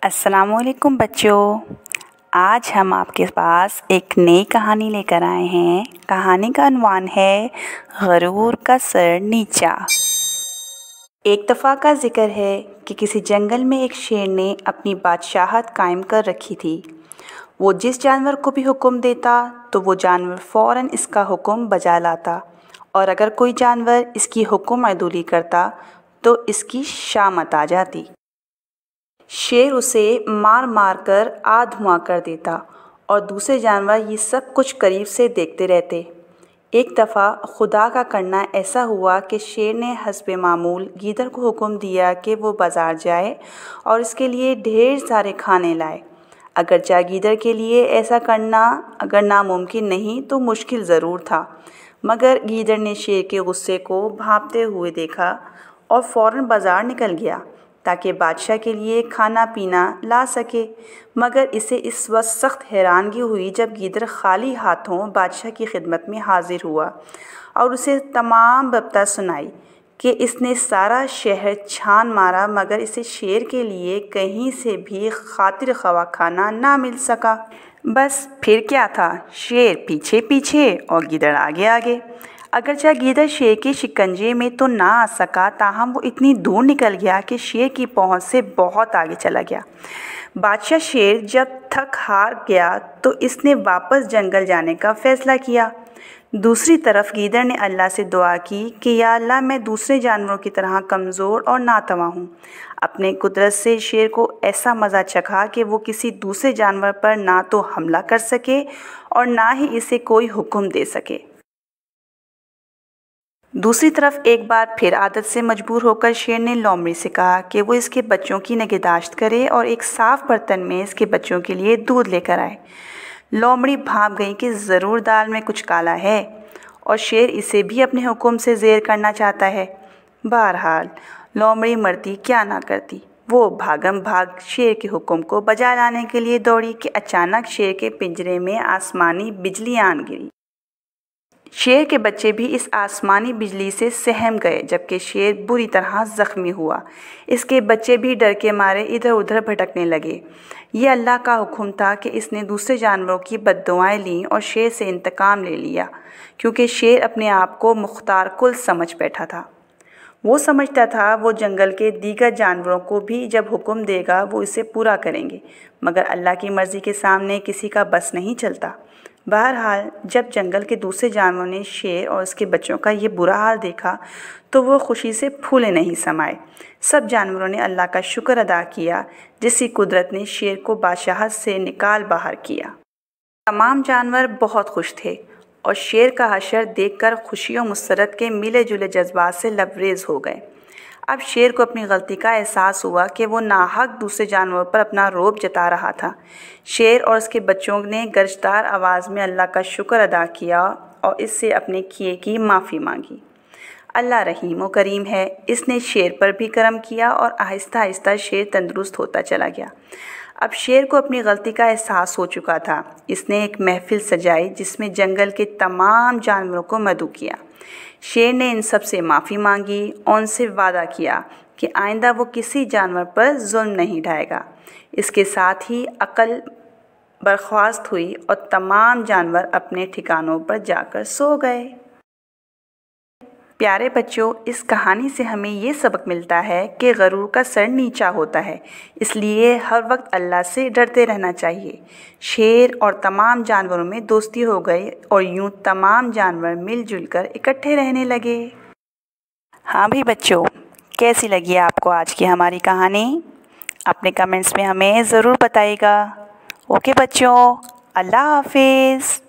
अस्सलामुअलैकुम बच्चों, आज हम आपके पास एक नई कहानी लेकर आए हैं। कहानी का अनवान है गरूर का सर नीचा। एक दफ़ा का जिक्र है कि किसी जंगल में एक शेर ने अपनी बादशाहत कायम कर रखी थी। वो जिस जानवर को भी हुक्म देता तो वो जानवर फ़ौरन इसका हुक्म बजा लाता, और अगर कोई जानवर इसकी हुक्म अदूली करता तो इसकी शामत आ जाती। शेर उसे मार मार कर आध धुआं कर देता और दूसरे जानवर ये सब कुछ करीब से देखते रहते। एक दफ़ा खुदा का करना ऐसा हुआ कि शेर ने हस्बे मामूल गीदड़ को हुक्म दिया कि वो बाज़ार जाए और इसके लिए ढेर सारे खाने लाए। अगरचे गीदड़ के लिए ऐसा करना अगर नामुमकिन नहीं तो मुश्किल ज़रूर था, मगर गीदड़ ने शेर के गुस्से को भांपते हुए देखा और फ़ौरन बाज़ार निकल गया ताकि बादशाह के लिए खाना पीना ला सके। मगर इसे इस वक्त सख्त हैरानगी हुई जब गीदड़ खाली हाथों बादशाह की खिदमत में हाजिर हुआ और उसे तमाम बता सुनाई कि इसने सारा शहर छान मारा, मगर इसे शेर के लिए कहीं से भी खातिर ख्वाह खाना ना मिल सका। बस फिर क्या था, शेर पीछे पीछे और गीदड़ आगे आगे। अगरचे गीदड़ शेर के शिकंजे में तो ना आ सका, ताहम वो इतनी दूर निकल गया कि शेर की पहुंच से बहुत आगे चला गया। बादशाह शेर जब थक हार गया तो इसने वापस जंगल जाने का फ़ैसला किया। दूसरी तरफ गीदड़ ने अल्लाह से दुआ की कि या अल्लाह, मैं दूसरे जानवरों की तरह कमज़ोर और नातवा हूँ। अपने कुदरत से शेर को ऐसा मज़ा चखा कि वो किसी दूसरे जानवर पर ना तो हमला कर सके और ना ही इसे कोई हुक्म दे सके। दूसरी तरफ एक बार फिर आदत से मजबूर होकर शेर ने लोमड़ी से कहा कि वो इसके बच्चों की निगहदाश्त करे और एक साफ़ बर्तन में इसके बच्चों के लिए दूध लेकर आए। लोमड़ी भांप गई कि ज़रूर दाल में कुछ काला है और शेर इसे भी अपने हुक्म से ज़ेर करना चाहता है। बहरहाल लोमड़ी मरती क्या ना करती, वो भागम भाग शेर के हुक्म को बजा लाने के लिए दौड़ी कि अचानक शेर के पिंजरे में आसमानी बिजली आन गिरी। शेर के बच्चे भी इस आसमानी बिजली से सहम गए, जबकि शेर बुरी तरह ज़ख्मी हुआ। इसके बच्चे भी डर के मारे इधर उधर भटकने लगे। ये अल्लाह का हुक्म था कि इसने दूसरे जानवरों की बद्दुआएं लीं और शेर से इंतकाम ले लिया, क्योंकि शेर अपने आप को मुख्तार कुल समझ बैठा था। वो समझता था वो जंगल के दीगर जानवरों को भी जब हुक्म देगा वो इसे पूरा करेंगे, मगर अल्लाह की मर्ज़ी के सामने किसी का बस नहीं चलता। बहरहाल जब जंगल के दूसरे जानवरों ने शेर और उसके बच्चों का ये बुरा हाल देखा तो वो खुशी से फूले नहीं समाए। सब जानवरों ने अल्लाह का शुक्र अदा किया जिसकी कुदरत ने शेर को बादशाहत से निकाल बाहर किया। तमाम जानवर बहुत खुश थे और शेर का हशर देखकर खुशी और मुसरत के मिले जुले जज्बात से लबरेज हो गए। अब शेर को अपनी गलती का एहसास हुआ कि वो नाहक दूसरे जानवरों पर अपना रौब जता रहा था। शेर और उसके बच्चों ने गर्जदार आवाज़ में अल्लाह का शुक्र अदा किया और इससे अपने किए की माफ़ी मांगी। अल्लाह रहीम व करीम है, इसने शेर पर भी करम किया और आहिस्ता आहिस्ता शेर तंदुरुस्त होता चला गया। अब शेर को अपनी गलती का एहसास हो चुका था। इसने एक महफिल सजाई जिसमें जंगल के तमाम जानवरों को मदऊ किया। शेर ने इन सब से माफ़ी मांगी और उनसे वादा किया कि आइंदा वो किसी जानवर पर जुल्म नहीं ढाएगा। इसके साथ ही अक़ल बर्खास्त हुई और तमाम जानवर अपने ठिकानों पर जाकर सो गए। प्यारे बच्चों, इस कहानी से हमें ये सबक मिलता है कि गरूर का सर नीचा होता है, इसलिए हर वक्त अल्लाह से डरते रहना चाहिए। शेर और तमाम जानवरों में दोस्ती हो गई और यूं तमाम जानवर मिलजुल कर इकट्ठे रहने लगे। हाँ भी बच्चों, कैसी लगी आपको आज की हमारी कहानी? अपने कमेंट्स में हमें ज़रूर बताइएगा। ओके बच्चों, अल्लाह हाफिज़।